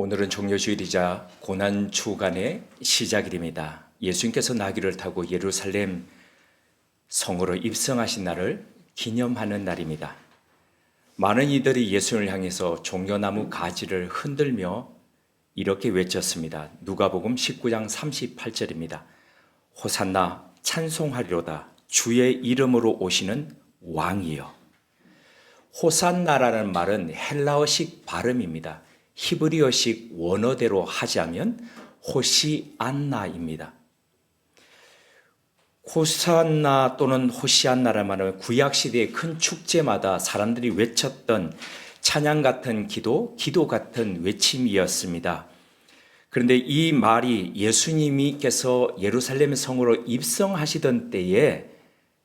오늘은 종려주일이자 고난주간의 시작일입니다. 예수님께서 나귀를 타고 예루살렘 성으로 입성하신 날을 기념하는 날입니다. 많은 이들이 예수님을 향해서 종려나무 가지를 흔들며 이렇게 외쳤습니다. 누가복음 19장 38절입니다. 호산나 찬송하리로다 주의 이름으로 오시는 왕이여. 호산나라는 말은 헬라어식 발음입니다. 히브리어식 원어대로 하자면 호시안나입니다. 호산나 또는 호시안나라는 말은 구약시대의 큰 축제마다 사람들이 외쳤던 찬양 같은 기도 같은 외침이었습니다. 그런데 이 말이 예수님께서 예루살렘 성으로 입성하시던 때에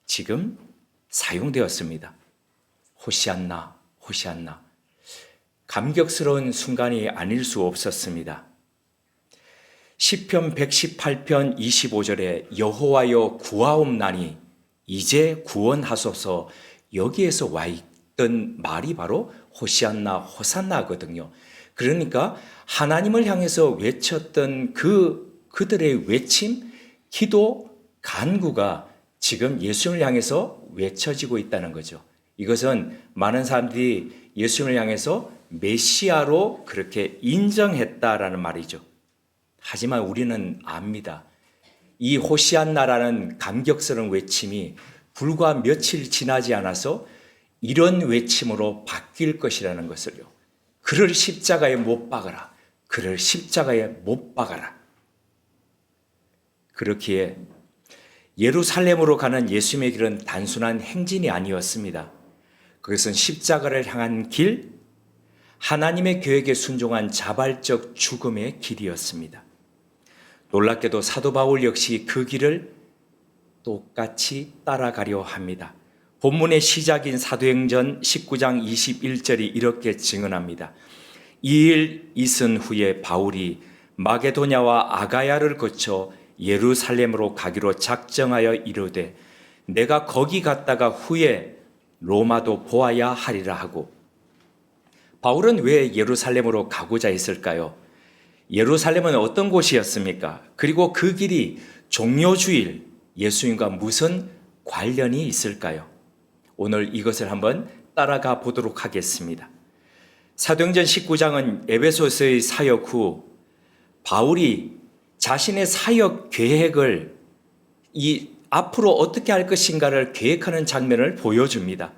지금 사용되었습니다. 호시안나, 호시안나. 감격스러운 순간이 아닐 수 없었습니다. 시편 118편 25절에 여호와여 구하옵나니 이제 구원하소서, 여기에서 와 있던 말이 바로 호시안나, 호산나거든요. 그러니까 하나님을 향해서 외쳤던 그들의 외침, 기도, 간구가 지금 예수님을 향해서 외쳐지고 있다는 거죠. 이것은 많은 사람들이 예수님을 향해서 메시아로 그렇게 인정했다라는 말이죠. 하지만 우리는 압니다. 이 호시안나라는 감격스러운 외침이 불과 며칠 지나지 않아서 이런 외침으로 바뀔 것이라는 것을요. 그를 십자가에 못 박아라. 그를 십자가에 못 박아라. 그렇기에 예루살렘으로 가는 예수님의 길은 단순한 행진이 아니었습니다. 그것은 십자가를 향한 길, 하나님의 계획에 순종한 자발적 죽음의 길이었습니다. 놀랍게도 사도 바울 역시 그 길을 똑같이 따라가려 합니다. 본문의 시작인 사도행전 19장 21절이 이렇게 증언합니다. 이 일 있은 후에 바울이 마게도냐와 아가야를 거쳐 예루살렘으로 가기로 작정하여 이르되 내가 거기 갔다가 후에 로마도 보아야 하리라 하고. 바울은 왜 예루살렘으로 가고자 했을까요? 예루살렘은 어떤 곳이었습니까? 그리고 그 길이 종려주일 예수님과 무슨 관련이 있을까요? 오늘 이것을 한번 따라가 보도록 하겠습니다. 사도행전 19장은 에베소서의 사역 후 바울이 자신의 사역 계획을 앞으로 어떻게 할 것인가를 계획하는 장면을 보여줍니다.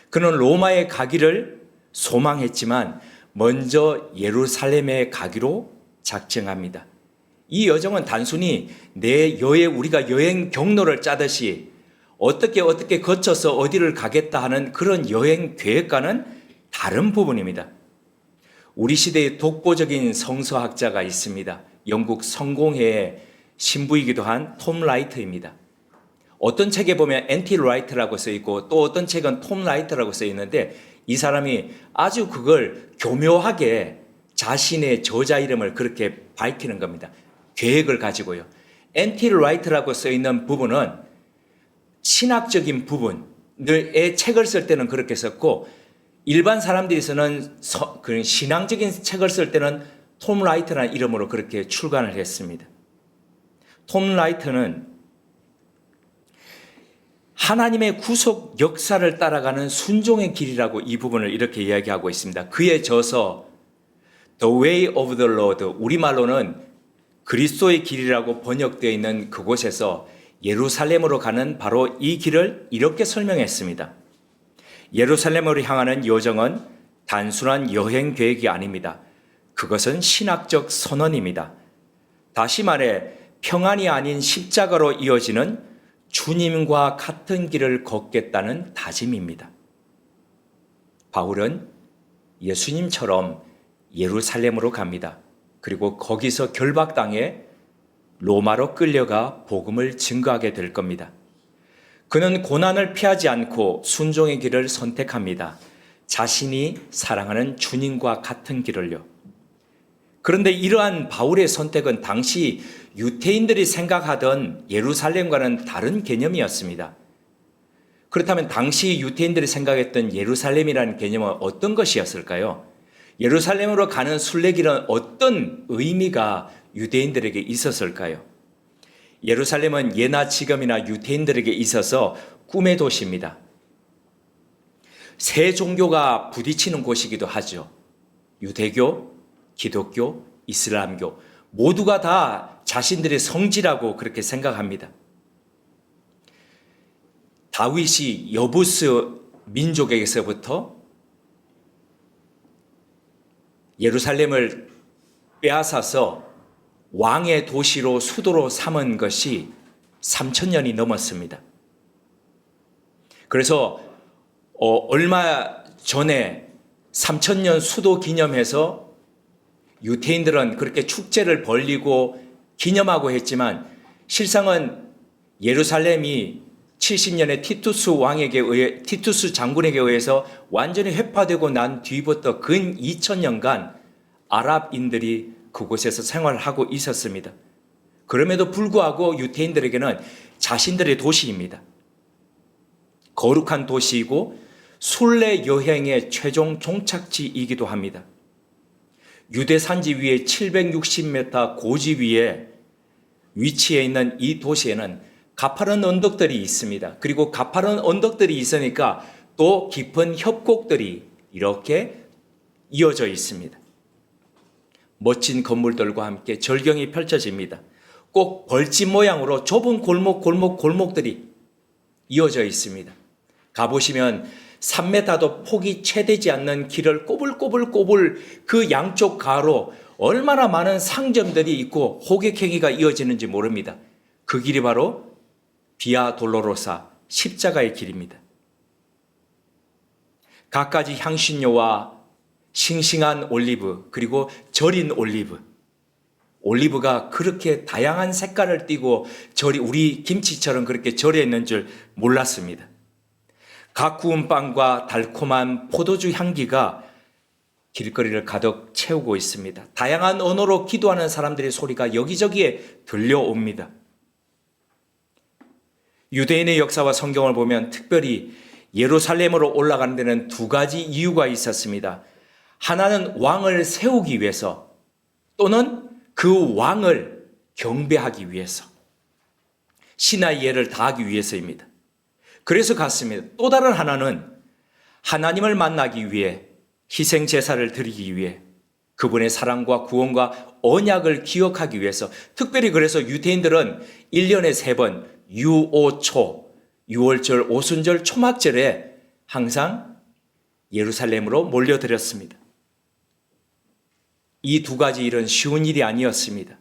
그는 로마에 가기를 소망했지만 먼저 예루살렘에 가기로 작정합니다. 이 여정은 단순히 우리가 여행 경로를 짜듯이 어떻게 거쳐서 어디를 가겠다 하는 그런 여행 계획과는 다른 부분입니다. 우리 시대의 독보적인 성서학자가 있습니다. 영국 성공회의 신부이기도 한 톰 라이트입니다. 어떤 책에 보면 엔티 라이트라고 써 있고 또 어떤 책은 톰 라이트라고 써 있는데 이 사람이 아주 그걸 교묘하게 자신의 저자 이름을 그렇게 밝히는 겁니다. 계획을 가지고요. 엔티 라이트라고 써 있는 부분은 신학적인 부분의 책을 쓸 때는 그렇게 썼고 일반 사람들이 쓰는 그런 신앙적인 책을 쓸 때는 톰 라이트라는 이름으로 그렇게 출간을 했습니다. 톰 라이트는 하나님의 구속 역사를 따라가는 순종의 길이라고 이 부분을 이렇게 이야기하고 있습니다. 그의 저서 The Way of the Lord, 우리말로는 그리스도의 길이라고 번역되어 있는 그곳에서 예루살렘으로 가는 바로 이 길을 이렇게 설명했습니다. 예루살렘으로 향하는 여정은 단순한 여행 계획이 아닙니다. 그것은 신학적 선언입니다. 다시 말해 평안이 아닌 십자가로 이어지는 주님과 같은 길을 걷겠다는 다짐입니다. 바울은 예수님처럼 예루살렘으로 갑니다. 그리고 거기서 결박당해 로마로 끌려가 복음을 증거하게 될 겁니다. 그는 고난을 피하지 않고 순종의 길을 선택합니다. 자신이 사랑하는 주님과 같은 길을요. 그런데 이러한 바울의 선택은 당시 유태인들이 생각하던 예루살렘과는 다른 개념이었습니다. 그렇다면 당시 유태인들이 생각했던 예루살렘이라는 개념은 어떤 것이었을까요? 예루살렘으로 가는 순례길은 어떤 의미가 유대인들에게 있었을까요? 예루살렘은 예나 지금이나 유대인들에게 있어서 꿈의 도시입니다. 세 종교가 부딪히는 곳이기도 하죠. 유대교, 기독교, 이슬람교 모두가 다 자신들의 성지라고 그렇게 생각합니다. 다윗이 여부스 민족에게서부터 예루살렘을 빼앗아서 왕의 도시로 수도로 삼은 것이 3,000년이 넘었습니다. 그래서 얼마 전에 3,000년 수도 기념해서 유대인들은 그렇게 축제를 벌리고 기념하고 했지만 실상은 예루살렘이 70년에 티투스 장군에게 의해서 완전히 회파되고 난 뒤부터 근 2000년간 아랍인들이 그곳에서 생활하고 있었습니다. 그럼에도 불구하고 유대인들에게는 자신들의 도시입니다. 거룩한 도시이고 순례 여행의 최종 종착지이기도 합니다. 유대 산지 위에 760m 고지 위에 위치해 있는 이 도시에는 가파른 언덕들이 있습니다. 그리고 가파른 언덕들이 있으니까 또 깊은 협곡들이 이렇게 이어져 있습니다. 멋진 건물들과 함께 절경이 펼쳐집니다. 꼭 벌집 모양으로 좁은 골목들이 이어져 있습니다. 가보시면 3m도 폭이 채 되지 않는 길을 꼬불꼬불 그 양쪽 가로 얼마나 많은 상점들이 있고 호객행위가 이어지는지 모릅니다. 그 길이 바로 비아 돌로로사 십자가의 길입니다. 갖가지 향신료와 싱싱한 올리브 그리고 절인 올리브가 그렇게 다양한 색깔을 띠고 우리 김치처럼 그렇게 절여 있는 줄 몰랐습니다. 각 구운 빵과 달콤한 포도주 향기가 길거리를 가득 채우고 있습니다. 다양한 언어로 기도하는 사람들의 소리가 여기저기에 들려옵니다. 유대인의 역사와 성경을 보면 특별히 예루살렘으로 올라가는 데는 두 가지 이유가 있었습니다. 하나는 왕을 세우기 위해서 또는 그 왕을 경배하기 위해서 신의 예를 다하기 위해서입니다. 그래서 갔습니다. 또 다른 하나는 하나님을 만나기 위해 희생 제사를 드리기 위해 그분의 사랑과 구원과 언약을 기억하기 위해서 특별히 그래서 유대인들은 1년에 3번 유오초, 6월절, 오순절, 초막절에 항상 예루살렘으로 몰려들었습니다. 이 두 가지 일은 쉬운 일이 아니었습니다.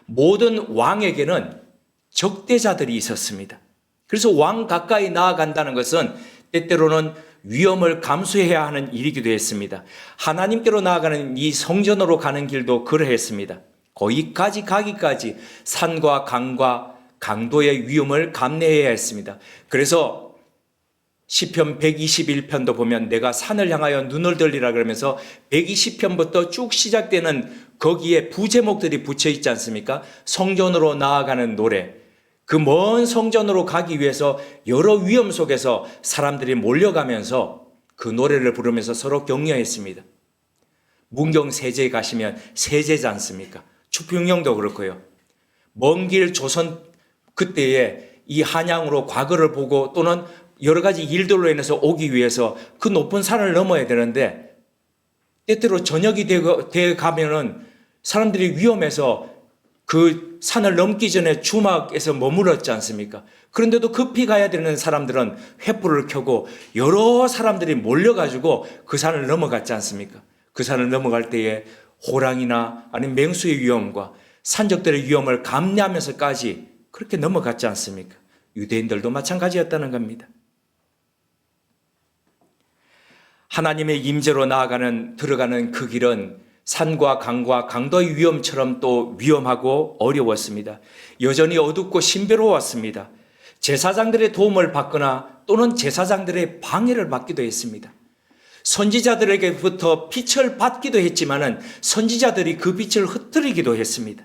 모든 왕에게는 적대자들이 있었습니다. 그래서 왕 가까이 나아간다는 것은 때때로는 위험을 감수해야 하는 일이기도 했습니다. 하나님께로 나아가는 이 성전으로 가는 길도 그러했습니다. 거기까지 가기까지 산과 강과 강도의 위험을 감내해야 했습니다. 그래서 시편 121편도 보면 내가 산을 향하여 눈을 들리라 그러면서 120편부터 쭉 시작되는 거기에 부제목들이 붙여 있지 않습니까? 성전으로 나아가는 노래. 그 먼 성전으로 가기 위해서 여러 위험 속에서 사람들이 몰려가면서 그 노래를 부르면서 서로 격려했습니다. 문경 세제에 가시면 세제지 않습니까? 추평령도 그렇고요. 먼 길 조선 그때에 이 한양으로 과거를 보고 또는 여러 가지 일들로 인해서 오기 위해서 그 높은 산을 넘어야 되는데 때때로 저녁이 돼 가면은 사람들이 위험해서 그 산을 넘기 전에 주막에서 머물렀지 않습니까? 그런데도 급히 가야 되는 사람들은 횃불을 켜고 여러 사람들이 몰려가지고 그 산을 넘어갔지 않습니까? 그 산을 넘어갈 때에 호랑이나 아니면 맹수의 위험과 산적들의 위험을 감내하면서까지 그렇게 넘어갔지 않습니까? 유대인들도 마찬가지였다는 겁니다. 하나님의 임재로 들어가는 그 길은 산과 강과 강도의 위험처럼 또 위험하고 어려웠습니다. 여전히 어둡고 신비로웠습니다. 제사장들의 도움을 받거나 또는 제사장들의 방해를 받기도 했습니다. 선지자들에게부터 빛을 받기도 했지만은 선지자들이 그 빛을 흩뜨리기도 했습니다.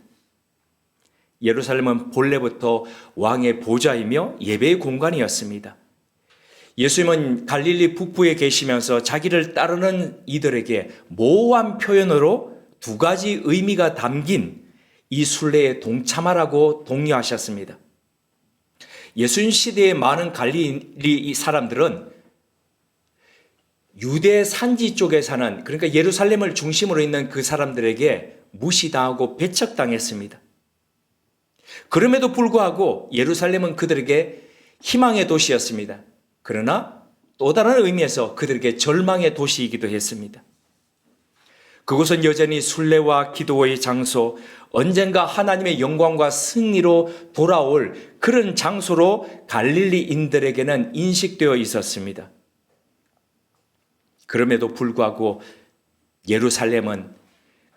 예루살렘은 본래부터 왕의 보좌이며 예배의 공간이었습니다. 예수님은 갈릴리 북부에 계시면서 자기를 따르는 이들에게 모호한 표현으로 두 가지 의미가 담긴 이 순례에 동참하라고 독려하셨습니다. 예수님 시대의 많은 갈릴리 사람들은 유대 산지 쪽에 사는, 그러니까 예루살렘을 중심으로 있는 그 사람들에게 무시당하고 배척당했습니다. 그럼에도 불구하고 예루살렘은 그들에게 희망의 도시였습니다. 그러나 또 다른 의미에서 그들에게 절망의 도시이기도 했습니다. 그곳은 여전히 순례와 기도의 장소, 언젠가 하나님의 영광과 승리로 돌아올 그런 장소로 갈릴리인들에게는 인식되어 있었습니다. 그럼에도 불구하고 예루살렘은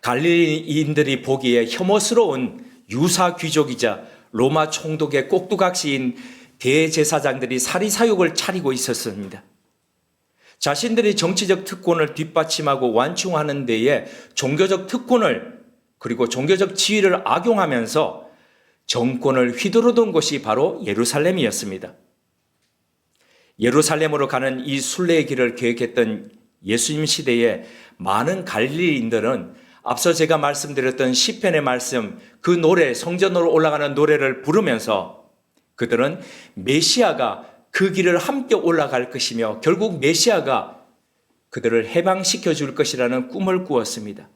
갈릴리인들이 보기에 혐오스러운 유사 귀족이자 로마 총독의 꼭두각시인 대제사장들이 사리사욕을 차리고 있었습니다. 자신들의 정치적 특권을 뒷받침하고 완충하는 데에 종교적 특권을 그리고 종교적 지위를 악용하면서 정권을 휘두르던 곳이 바로 예루살렘이었습니다. 예루살렘으로 가는 이 순례의 길을 계획했던 예수님 시대에 많은 갈릴리인들은 앞서 제가 말씀드렸던 시편의 말씀, 그 노래, 성전으로 올라가는 노래를 부르면서 그들은 메시아가 그 길을 함께 올라갈 것이며 결국 메시아가 그들을 해방시켜 줄 것이라는 꿈을 꾸었습니다.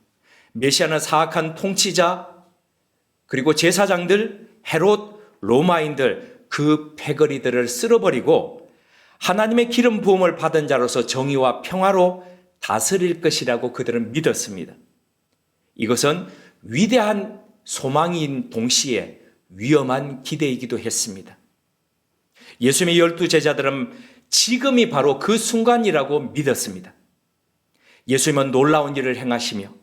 메시아는 사악한 통치자, 그리고 제사장들, 헤롯, 로마인들, 그 패거리들을 쓸어버리고 하나님의 기름 부음을 받은 자로서 정의와 평화로 다스릴 것이라고 그들은 믿었습니다. 이것은 위대한 소망인 동시에 위험한 기대이기도 했습니다. 예수님의 12 제자들은 지금이 바로 그 순간이라고 믿었습니다. 예수님은 놀라운 일을 행하시며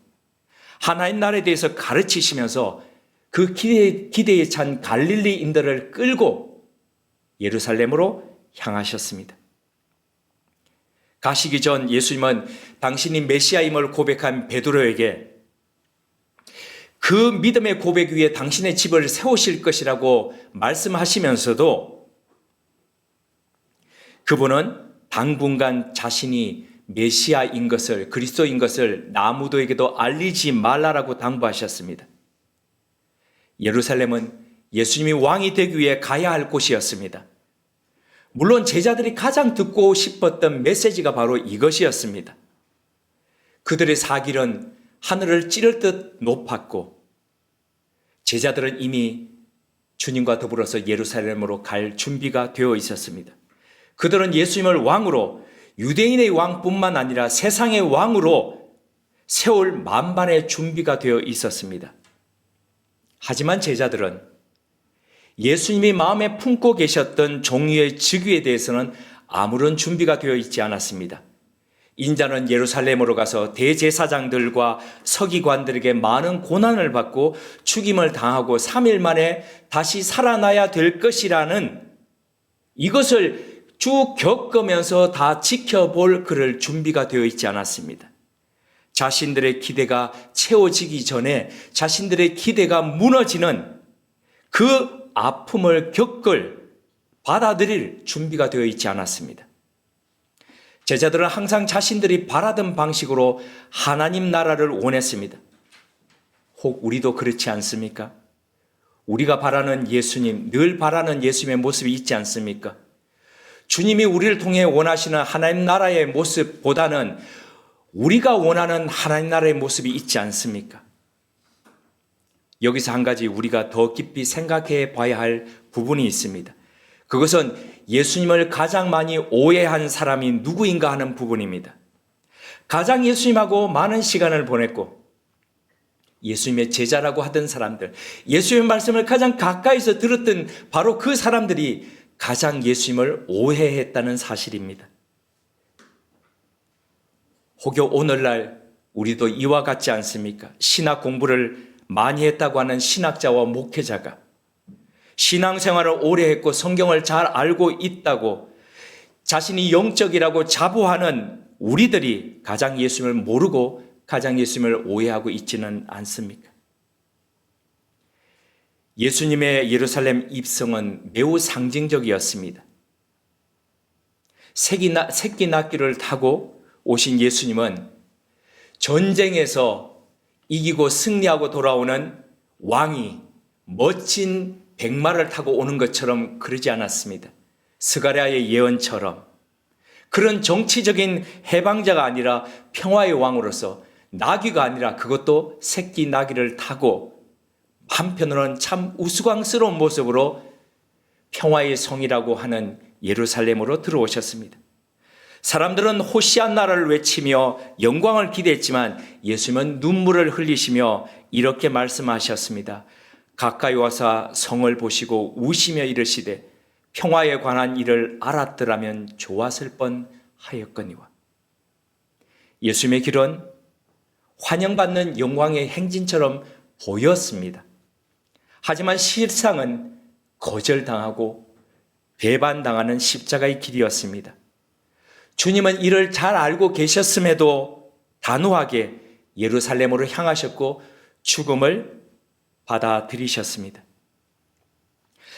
하나님 나라에 대해서 가르치시면서 그 기대에 찬 갈릴리인들을 끌고 예루살렘으로 향하셨습니다. 가시기 전 예수님은 당신이 메시아임을 고백한 베드로에게 그 믿음의 고백 위에 당신의 집을 세우실 것이라고 말씀하시면서도 그분은 당분간 자신이 메시아인 것을, 그리스도인 것을 아무도에게도 알리지 말라라고 당부하셨습니다. 예루살렘은 예수님이 왕이 되기 위해 가야 할 곳이었습니다. 물론 제자들이 가장 듣고 싶었던 메시지가 바로 이것이었습니다. 그들의 사길은 하늘을 찌를 듯 높았고 제자들은 이미 주님과 더불어서 예루살렘으로 갈 준비가 되어 있었습니다. 그들은 예수님을 왕으로, 유대인의 왕뿐만 아니라 세상의 왕으로 세울 만반의 준비가 되어 있었습니다. 하지만 제자들은 예수님이 마음에 품고 계셨던 종위의 직위에 대해서는 아무런 준비가 되어 있지 않았습니다. 인자는 예루살렘으로 가서 대제사장들과 서기관들에게 많은 고난을 받고 죽임을 당하고 3일 만에 다시 살아나야 될 것이라는 이것을 쭉 겪으면서 다 지켜볼 그럴 준비가 되어 있지 않았습니다. 자신들의 기대가 채워지기 전에 자신들의 기대가 무너지는 그 아픔을 받아들일 준비가 되어 있지 않았습니다. 제자들은 항상 자신들이 바라던 방식으로 하나님 나라를 원했습니다. 혹 우리도 그렇지 않습니까? 우리가 바라는 예수님, 늘 바라는 예수님의 모습이 있지 않습니까? 주님이 우리를 통해 원하시는 하나님 나라의 모습보다는 우리가 원하는 하나님 나라의 모습이 있지 않습니까? 여기서 한 가지 우리가 더 깊이 생각해 봐야 할 부분이 있습니다. 그것은 예수님을 가장 많이 오해한 사람이 누구인가 하는 부분입니다. 가장 예수님하고 많은 시간을 보냈고 예수님의 제자라고 하던 사람들, 예수님의 말씀을 가장 가까이서 들었던 바로 그 사람들이 가장 예수님을 오해했다는 사실입니다. 혹여 오늘날 우리도 이와 같지 않습니까? 신학 공부를 많이 했다고 하는 신학자와 목회자가 신앙생활을 오래 했고 성경을 잘 알고 있다고 자신이 영적이라고 자부하는 우리들이 가장 예수님을 모르고 가장 예수님을 오해하고 있지는 않습니까? 예수님의 예루살렘 입성은 매우 상징적이었습니다. 새끼 낙기를 타고 오신 예수님은 전쟁에서 이기고 승리하고 돌아오는 왕이 멋진 백마를 타고 오는 것처럼 그러지 않았습니다. 스가랴의 예언처럼 그런 정치적인 해방자가 아니라 평화의 왕으로서 나귀가 아니라 그것도 새끼 나귀를 타고 한편으로는 참 우스꽝스러운 모습으로 평화의 성이라고 하는 예루살렘으로 들어오셨습니다. 사람들은 호시안나를 외치며 영광을 기대했지만 예수님은 눈물을 흘리시며 이렇게 말씀하셨습니다. 가까이 와서 성을 보시고 우시며 이르시되 평화에 관한 일을 알았더라면 좋았을 뻔하였거니와. 예수님의 길은 환영받는 영광의 행진처럼 보였습니다. 하지만 실상은 거절당하고 배반당하는 십자가의 길이었습니다. 주님은 이를 잘 알고 계셨음에도 단호하게 예루살렘으로 향하셨고 죽음을 받아들이셨습니다.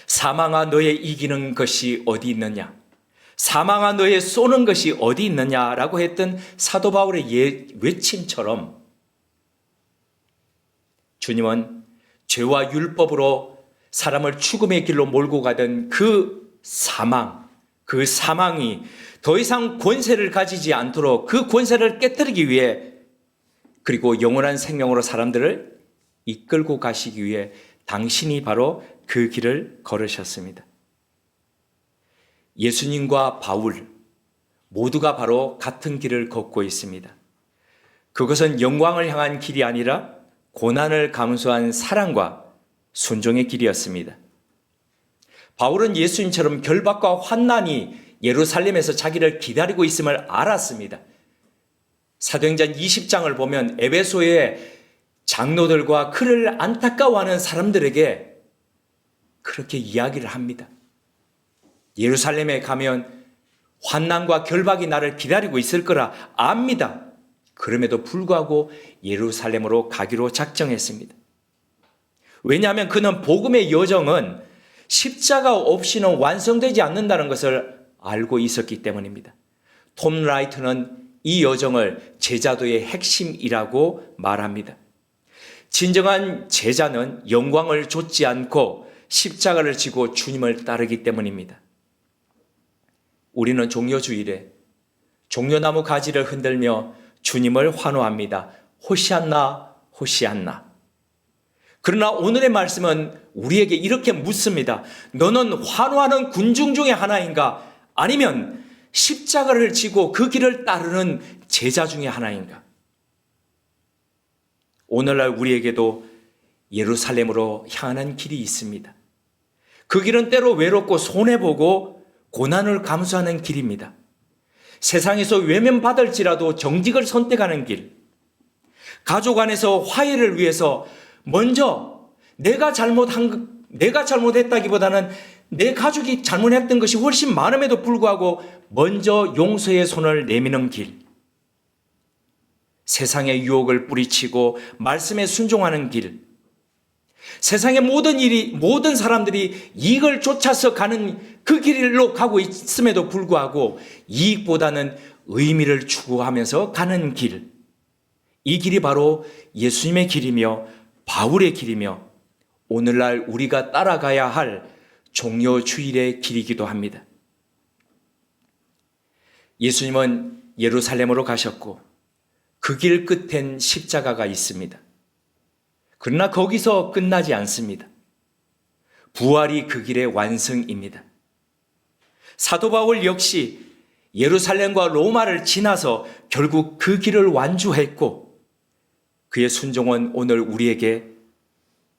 사망아 너의 이기는 것이 어디 있느냐? 사망아 너의 쏘는 것이 어디 있느냐라고 했던 사도 바울의 외침처럼 주님은 죄와 율법으로 사람을 죽음의 길로 몰고 가던 그 사망이 더 이상 권세를 가지지 않도록 그 권세를 깨뜨리기 위해 그리고 영원한 생명으로 사람들을 이끌고 가시기 위해 당신이 바로 그 길을 걸으셨습니다. 예수님과 바울 모두가 바로 같은 길을 걷고 있습니다. 그것은 영광을 향한 길이 아니라 고난을 감수한 사랑과 순종의 길이었습니다. 바울은 예수님처럼 결박과 환난이 예루살렘에서 자기를 기다리고 있음을 알았습니다. 사도행전 20장을 보면 에베소의 장로들과 그를 안타까워하는 사람들에게 그렇게 이야기를 합니다. 예루살렘에 가면 환난과 결박이 나를 기다리고 있을 거라 압니다. 그럼에도 불구하고 예루살렘으로 가기로 작정했습니다. 왜냐하면 그는 복음의 여정은 십자가 없이는 완성되지 않는다는 것을 알고 있었기 때문입니다. 톰 라이트는 이 여정을 제자도의 핵심이라고 말합니다. 진정한 제자는 영광을 좇지 않고 십자가를 지고 주님을 따르기 때문입니다. 우리는 종려주일에 종려나무 가지를 흔들며 주님을 환호합니다. 호시안나, 호시안나. 그러나 오늘의 말씀은 우리에게 이렇게 묻습니다. 너는 환호하는 군중 중에 하나인가? 아니면 십자가를 지고 그 길을 따르는 제자 중에 하나인가? 오늘날 우리에게도 예루살렘으로 향하는 길이 있습니다. 그 길은 때로 외롭고 손해보고 고난을 감수하는 길입니다. 세상에서 외면받을지라도 정직을 선택하는 길, 가족 안에서 화해를 위해서 먼저 내가 잘못했다기보다는 내 가족이 잘못했던 것이 훨씬 많음에도 불구하고 먼저 용서의 손을 내미는 길, 세상의 유혹을 뿌리치고 말씀에 순종하는 길, 세상의 모든 사람들이 이익을 쫓아서 가는 그 길로 가고 있음에도 불구하고 이익보다는 의미를 추구하면서 가는 길, 이 길이 바로 예수님의 길이며 바울의 길이며 오늘날 우리가 따라가야 할 종려주일의 길이기도 합니다. 예수님은 예루살렘으로 가셨고 그 길 끝엔 십자가가 있습니다. 그러나 거기서 끝나지 않습니다. 부활이 그 길의 완성입니다. 사도 바울 역시 예루살렘과 로마를 지나서 결국 그 길을 완주했고 그의 순종은 오늘 우리에게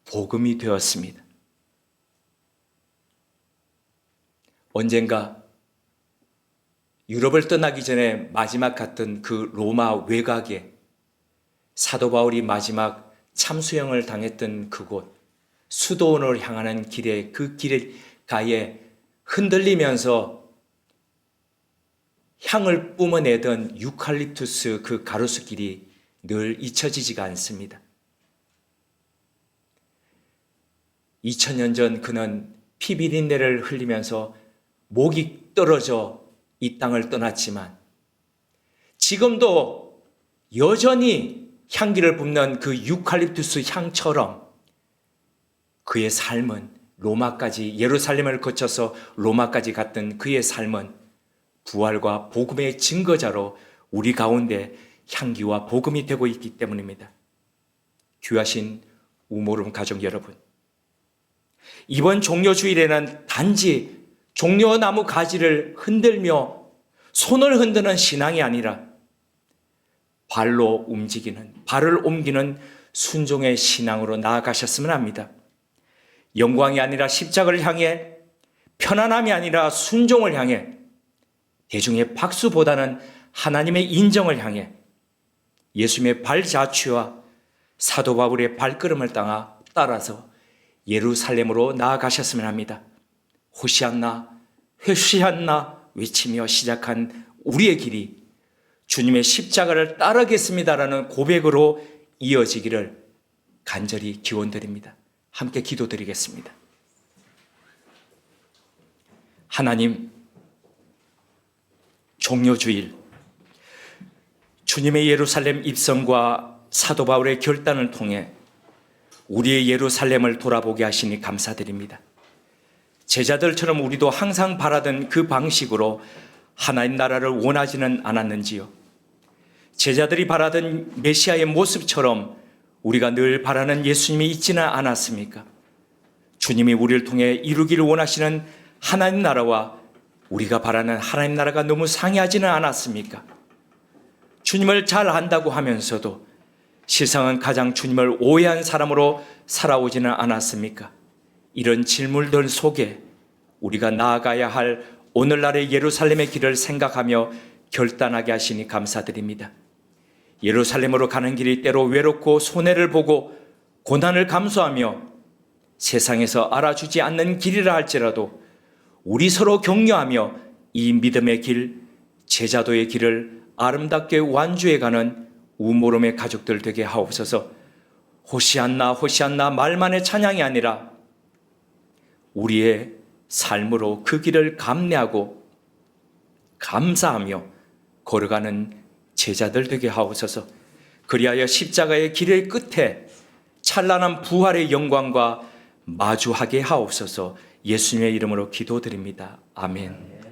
복음이 되었습니다. 언젠가 유럽을 떠나기 전에 마지막 갔던 그 로마 외곽에 사도 바울이 마지막 참수형을 당했던 그곳, 수도원을 향하는 길에 그 길가에 흔들리면서 향을 뿜어내던 유칼립투스 그 가로수길이 늘 잊혀지지가 않습니다. 2000년 전 그는 피비린내를 흘리면서 목이 떨어져 이 땅을 떠났지만 지금도 여전히 향기를 뿜는 그 유칼립투스 향처럼 그의 삶은 로마까지, 예루살렘을 거쳐서 로마까지 갔던 그의 삶은 부활과 복음의 증거자로 우리 가운데 향기와 복음이 되고 있기 때문입니다. 귀하신 우모름 가족 여러분, 이번 종려주일에는 단지 종려나무 가지를 흔들며 손을 흔드는 신앙이 아니라 발로 움직이는, 발을 옮기는 순종의 신앙으로 나아가셨으면 합니다. 영광이 아니라 십자가를 향해, 편안함이 아니라 순종을 향해, 대중의 박수보다는 하나님의 인정을 향해 예수님의 발자취와 사도 바울의 발걸음을 따라서 예루살렘으로 나아가셨으면 합니다. 호시안나, 회시안나 외치며 시작한 우리의 길이 주님의 십자가를 따르겠습니다라는 고백으로 이어지기를 간절히 기원드립니다. 함께 기도드리겠습니다. 하나님, 종려주일 주님의 예루살렘 입성과 사도 바울의 결단을 통해 우리의 예루살렘을 돌아보게 하시니 감사드립니다. 제자들처럼 우리도 항상 바라던 그 방식으로 하나님 나라를 원하지는 않았는지요? 제자들이 바라던 메시아의 모습처럼 우리가 늘 바라는 예수님이 있지는 않았습니까? 주님이 우리를 통해 이루기를 원하시는 하나님 나라와 우리가 바라는 하나님 나라가 너무 상이하지는 않았습니까? 주님을 잘 안다고 하면서도 세상은 가장 주님을 오해한 사람으로 살아오지는 않았습니까? 이런 질문들 속에 우리가 나아가야 할 오늘날의 예루살렘의 길을 생각하며 결단하게 하시니 감사드립니다. 예루살렘으로 가는 길이 때로 외롭고 손해를 보고 고난을 감수하며 세상에서 알아주지 않는 길이라 할지라도 우리 서로 격려하며 이 믿음의 길, 제자도의 길을 아름답게 완주해가는 우모름의 가족들 되게 하옵소서. 호시안나 호시안나 말만의 찬양이 아니라 우리의 삶으로 그 길을 감내하고 감사하며 걸어가는 제자들 되게 하옵소서. 그리하여 십자가의 길의 끝에 찬란한 부활의 영광과 마주하게 하옵소서. 예수님의 이름으로 기도드립니다. 아멘.